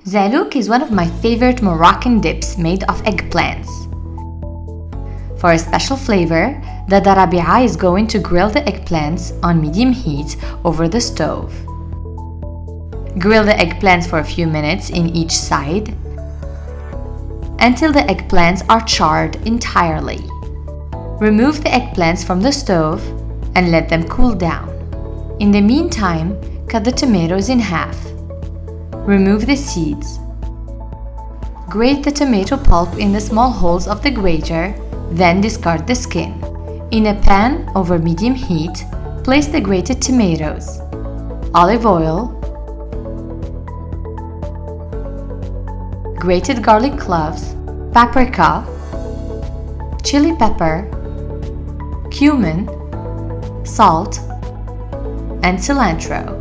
Zaalouk is one of my favorite Moroccan dips made of eggplants. For a special flavor, Dada is going to grill the eggplants on medium heat over the stove. Grill the eggplants for a few minutes in each side until the eggplants are charred entirely. Remove the eggplants from the stove and let them cool down. In the meantime, cut the tomatoes in half. Remove the seeds. Grate the tomato pulp in the small holes of the grater, then discard the skin. In a pan over medium heat, place the grated tomatoes, olive oil, grated garlic cloves, paprika, chili pepper, cumin, salt, and cilantro.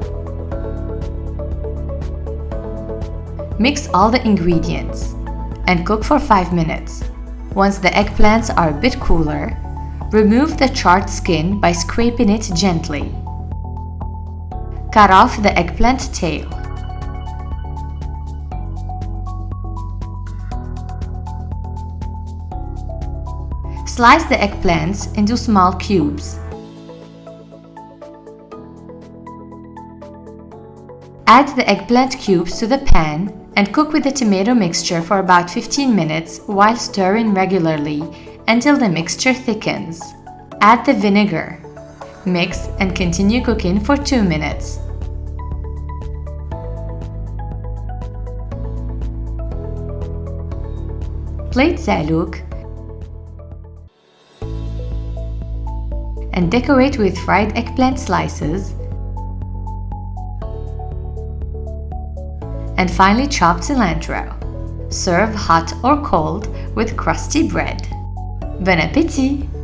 Mix all the ingredients and cook for 5 minutes. Once the eggplants are a bit cooler, remove the charred skin by scraping it gently. Cut off the eggplant tail. Slice the eggplants into small cubes. Add the eggplant cubes to the pan and cook with the tomato mixture for about 15 minutes while stirring regularly until the mixture thickens. Add the vinegar. Mix and continue cooking for 2 minutes. Plate zaalouk and decorate with fried eggplant slices and finely chopped cilantro. Serve hot or cold with crusty bread. Bon appétit!